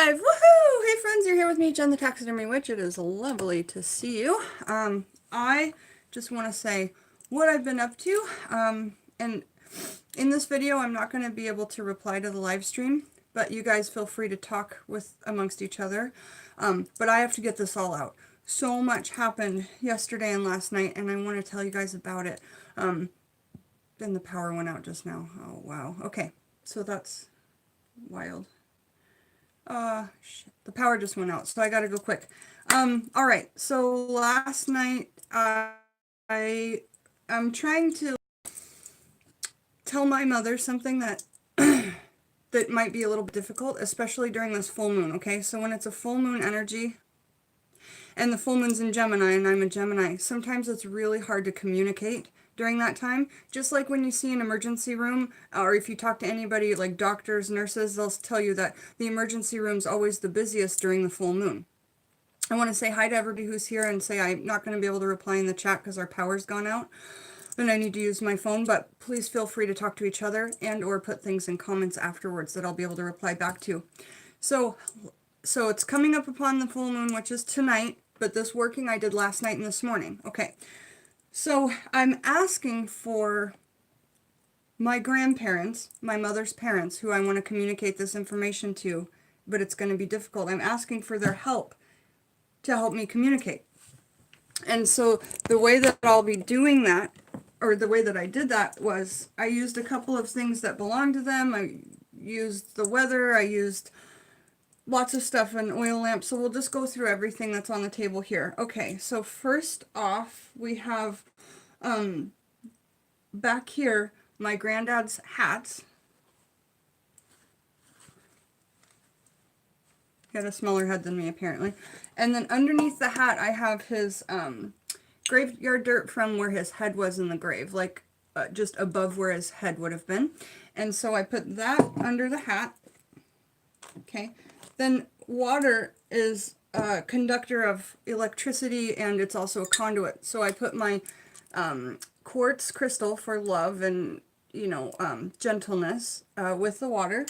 live! Woohoo! Hey friends, you're here with me, Jen the Taxidermy Witch. It is lovely to see you. I just want to say what I've been up to. And in this video, I'm not going to be able to reply to the live stream, but you guys feel free to talk amongst each other. But I have to get this all out. So much happened yesterday and last night, and I want to tell you guys about it. Then the power went out just now. Oh, wow. Okay, so that's wild. Shit. The power just went out, so I gotta go quick. All right, so last night I'm trying to tell my mother something that that might be a little bit difficult, especially during this full moon, okay? So when it's a full moon energy, and the full moon's in Gemini, and I'm a Gemini, sometimes it's really hard to communicate during that time. Just like when you see an emergency room, or if you talk to anybody like doctors, nurses, they'll tell you that the emergency room's always the busiest during the full moon. I want to say hi to everybody who's here and say I'm not going to be able to reply in the chat because our power's gone out and I need to use my phone, but please feel free to talk to each other and or put things in comments afterwards that I'll be able to reply back to. So it's coming up upon the full moon, which is tonight, but this working I did last night and this morning. Okay, so I'm asking for my grandparents, my mother's parents, who I want to communicate this information to, but it's going to be difficult. I'm asking for their help to help me communicate. And so the way that I'll be doing that, or the way that I did that, was I used a couple of things that belong to them. I used the weather, I used lots of stuff, an oil lamp. So we'll just go through everything that's on the table here. Okay, so first off, we have back here my granddad's hats. He had a smaller head than me, apparently. And then underneath the hat, I have his graveyard dirt from where his head was in the grave, like just above where his head would have been. And so I put that under the hat. Okay. Then water is a conductor of electricity, and it's also a conduit. So I put my quartz crystal for love and, you know, gentleness with the water.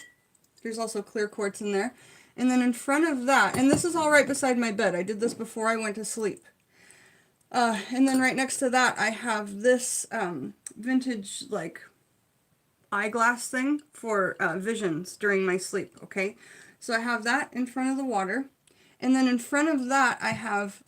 There's also clear quartz in there. And then in front of that, and this is all right beside my bed. I did this before I went to sleep. And then right next to that, I have this vintage, like, eyeglass thing for visions during my sleep, okay? So I have that in front of the water. And then in front of that, I have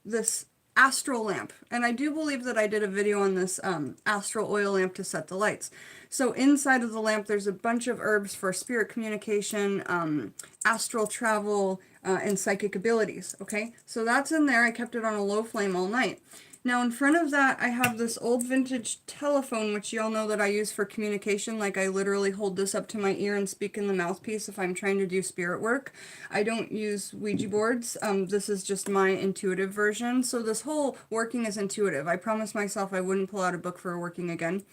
this astral lamp. And I do believe that I did a video on this astral oil lamp to set the lights. So inside of the lamp, there's a bunch of herbs for spirit communication, astral travel, and psychic abilities, okay? So that's in there. I kept it on a low flame all night. Now in front of that, I have this old vintage telephone, which y'all know that I use for communication. Like, I literally hold this up to my ear and speak in the mouthpiece if I'm trying to do spirit work. I don't use Ouija boards. This is just my intuitive version. So this whole working is intuitive. I promised myself I wouldn't pull out a book for a working again.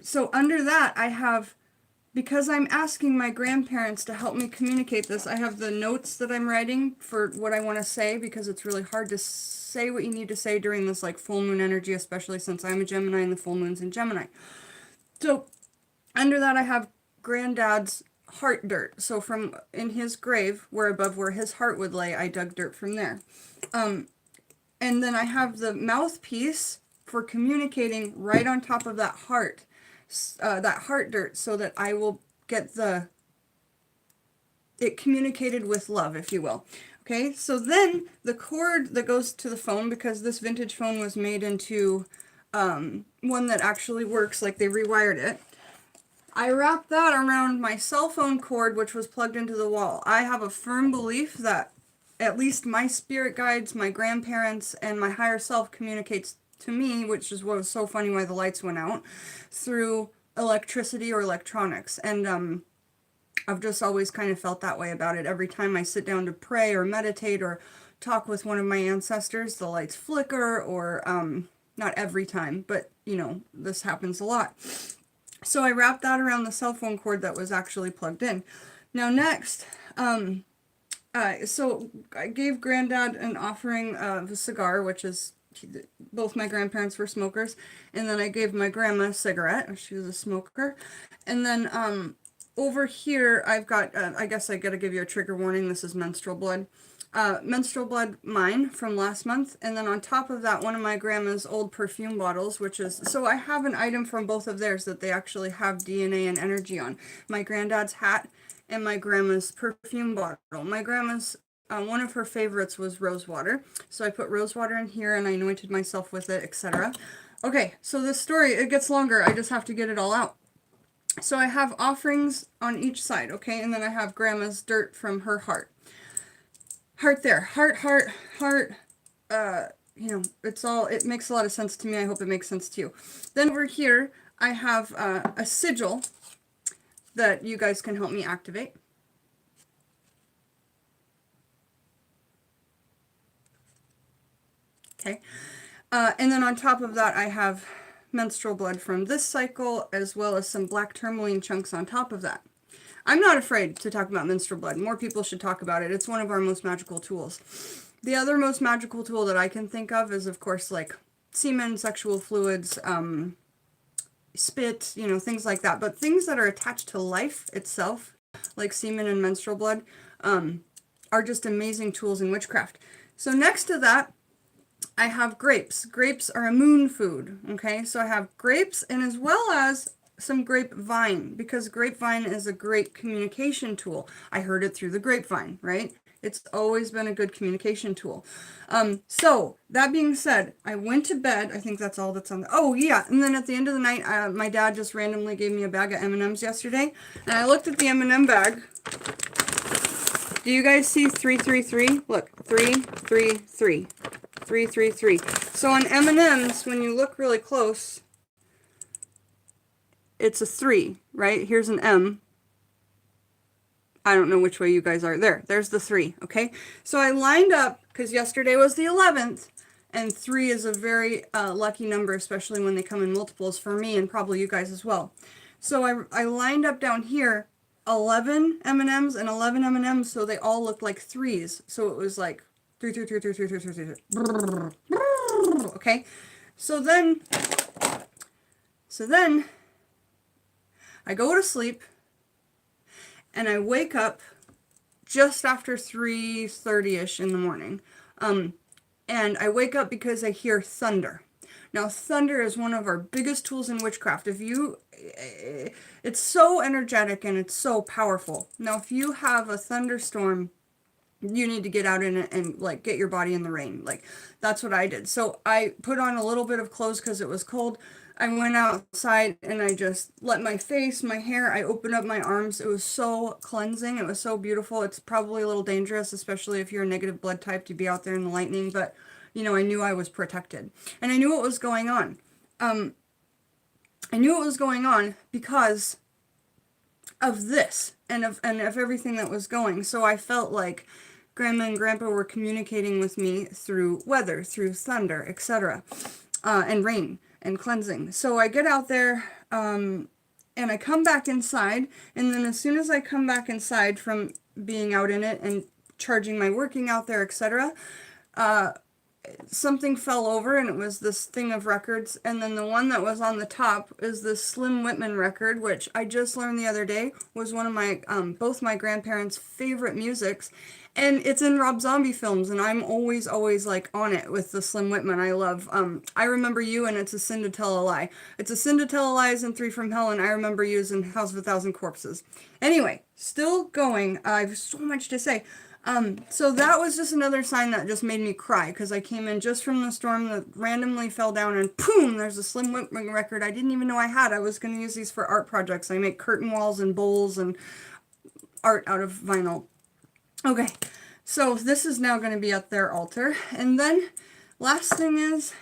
So under that, I have, because I'm asking my grandparents to help me communicate this, I have the notes that I'm writing for what I want to say, because it's really hard to say what you need to say during this like full moon energy, especially since I'm a Gemini and the full moon's in Gemini. So under that, I have granddad's heart dirt. So from in his grave, where above where his heart would lay, I dug dirt from there. And then I have the mouthpiece for communicating right on top of that heart dirt, so that I will get it communicated with love, if you will. Okay, so then the cord that goes to the phone, because this vintage phone was made into one that actually works, like they rewired it, I wrapped that around my cell phone cord, which was plugged into the wall. I have a firm belief that at least my spirit guides, my grandparents, and my higher self communicates to me, which is what was so funny why the lights went out, through electricity or electronics. And I've just always kind of felt that way about it. Every time I sit down to pray or meditate or talk with one of my ancestors, the lights flicker, or not every time, but you know, this happens a lot. So I wrapped that around the cell phone cord that was actually plugged in. Now next, so I gave Granddad an offering of a cigar, which is, both my grandparents were smokers, and then I gave my grandma a cigarette. She was a smoker. And then over here, I've got, I guess I gotta give you a trigger warning. This is menstrual blood. Menstrual blood, mine from last month. And then on top of that, one of my grandma's old perfume bottles, which is, so I have an item from both of theirs that they actually have DNA and energy on. My granddad's hat and my grandma's perfume bottle. My grandma's, one of her favorites was rose water. So I put rose water in here and I anointed myself with it, etc. Okay, so this story, it gets longer. I just have to get it all out. So I have offerings on each side, okay? And then I have grandma's dirt from her heart. Heart there. Heart, heart, heart. You know, it makes a lot of sense to me. I hope it makes sense to you. Then over here, I have a sigil that you guys can help me activate. Okay. And then on top of that, I have menstrual blood from this cycle, as well as some black tourmaline chunks on top of that. I'm not afraid to talk about menstrual blood. More people should talk about it. It's one of our most magical tools. The other most magical tool that I can think of is, of course, like semen, sexual fluids, spit, you know, things like that. But things that are attached to life itself, like semen and menstrual blood, are just amazing tools in witchcraft. So next to that, I have grapes. Grapes are a moon food, okay? So I have grapes and as well as some grapevine, because grapevine is a great communication tool. I heard it through the grapevine, right? It's always been a good communication tool. So that being said, I went to bed. I think that's all that's on the, oh yeah. And then at the end of the night, my dad just randomly gave me a bag of M&Ms yesterday. And I looked at the M&M bag. Do you guys see 333? Look, 333. 333. So on M&Ms, when you look really close, it's a 3, right? Here's an M. I don't know which way you guys are. There's the 3, okay? So I lined up, because yesterday was the 11th, and 3 is a very lucky number, especially when they come in multiples for me and probably you guys as well. So I lined up down here 11 M&Ms and 11 M&Ms, so they all looked like 3s. So it was like 3, 3, 3, 3, 3, 3, 3, 3, 3. Okay? So then I go to sleep, and I wake up just after 3:30ish in the morning. And I wake up because I hear thunder. Now, thunder is one of our biggest tools in witchcraft. It's so energetic and it's so powerful. Now, if you have a thunderstorm, you need to get out in it and like get your body in the rain. Like that's what I did. So I put on a little bit of clothes because it was cold. I went outside and I just let my face, my hair, I opened up my arms. It was so cleansing. It was so beautiful. It's probably a little dangerous, especially if you're a negative blood type, to be out there in the lightning. But, you know, I knew I was protected. And I knew what was going on. I knew what was going on because of this and of everything that was going. So I felt like Grandma and Grandpa were communicating with me through weather, through thunder, etc., and rain and cleansing. So I get out there and I come back inside, and then as soon as I come back inside from being out in it and charging my working out there, etc., something fell over, and it was this thing of records, and then the one that was on the top is this Slim Whitman record, which I just learned the other day was one of my both my grandparents' favorite musics, and it's in Rob Zombie films, and I'm always like on it with the Slim Whitman. I love I Remember You, and It's a Sin to Tell a Lie. It's a Sin to Tell a Lie is in 3 from Hell, and I Remember You is in House of a Thousand Corpses. Anyway, still going. I have so much to say. So that was just another sign that just made me cry, because I came in just from the storm that randomly fell down, and boom, there's a Slim Whitman record I didn't even know I had. I was going to use these for art projects. I make curtain walls and bowls and art out of vinyl. Okay, so this is now going to be at their altar. And then last thing is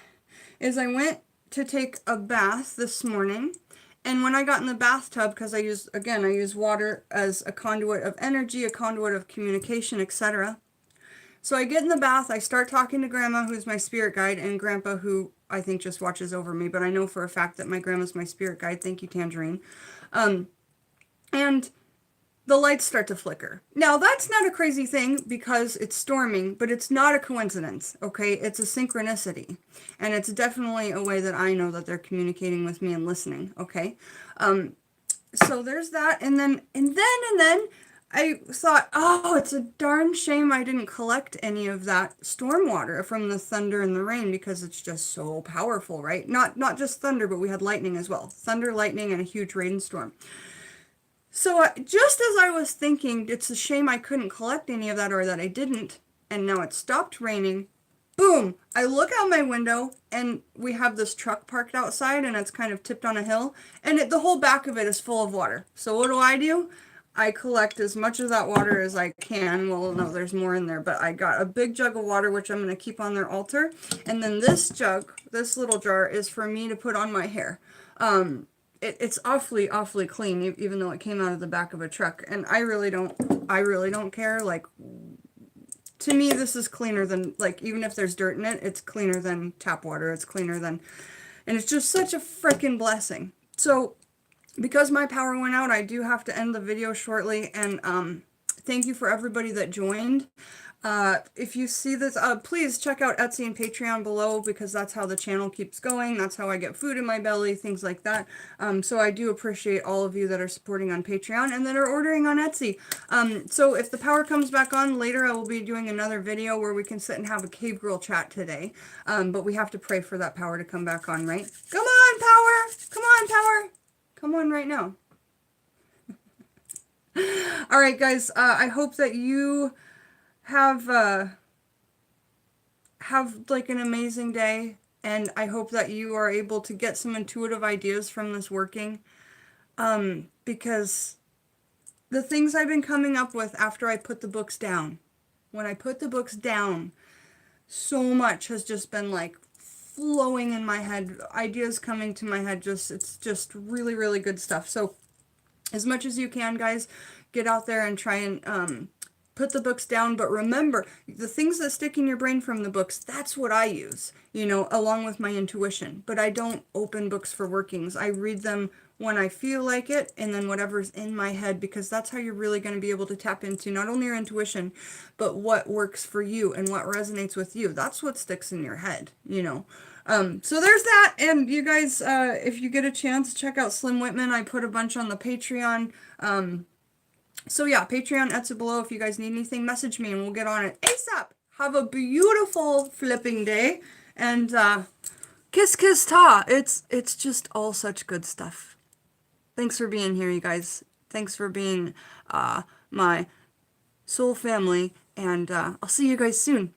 I went to take a bath this morning. And when I got in the bathtub, because I use water as a conduit of energy, a conduit of communication, etc. So I get in the bath, I start talking to Grandma, who's my spirit guide, and Grandpa, who I think just watches over me, but I know for a fact that my grandma's my spirit guide. Thank you, Tangerine. And the lights start to flicker. Now, that's not a crazy thing because it's storming, but it's not a coincidence, okay? It's a synchronicity. And it's definitely a way that I know that they're communicating with me and listening, okay? so there's that, and then I thought, oh, it's a darn shame I didn't collect any of that stormwater from the thunder and the rain because it's just so powerful, right? Not just thunder, but we had lightning as well. Thunder, lightning, and a huge rainstorm. So just as I was thinking, it's a shame I couldn't collect any of that or that I didn't, and now it stopped raining. Boom! I look out my window and we have this truck parked outside and it's kind of tipped on a hill and the whole back of it is full of water. So what do? I collect as much of that water as I can. Well, no, there's more in there, but I got a big jug of water, which I'm going to keep on their altar. And then this jug, this little jar, is for me to put on my hair. It's awfully clean, even though it came out of the back of a truck. And I really don't care. Like, to me, this is cleaner than, like, even if there's dirt in it, it's cleaner than tap water. It's cleaner than, and it's just such a freaking blessing. So, because my power went out, I do have to end the video shortly, and thank you for everybody that joined. If you see this, please check out Etsy and Patreon below, because that's how the channel keeps going. That's how I get food in my belly, things like that. So I do appreciate all of you that are supporting on Patreon and that are ordering on Etsy. So if the power comes back on later, I will be doing another video where we can sit and have a cave girl chat today. But we have to pray for that power to come back on, right? Come on, power! Come on, power! Come on right now. All right, guys, I hope that you have like an amazing day, and I hope that you are able to get some intuitive ideas from this working, because the things I've been coming up with after I put the books down, when I put the books down, so much has just been like flowing in my head, ideas coming to my head, it's just really good stuff. So as much as you can, guys, get out there and try and put the books down. But remember, the things that stick in your brain from the books, that's what I use, you know, along with my intuition. But I don't open books for workings. I read them when I feel like it, and then whatever's in my head, because that's how you're really going to be able to tap into not only your intuition, but what works for you and what resonates with you. That's what sticks in your head, you know. So there's that, and you guys, if you get a chance, check out Slim Whitman. I put a bunch on the Patreon. So yeah, Patreon, Etsy below. If you guys need anything, message me and we'll get on it ASAP. Have a beautiful flipping day, and kiss kiss ta. It's just all such good stuff. Thanks for being here, you guys. Thanks for being my soul family, and I'll see you guys soon.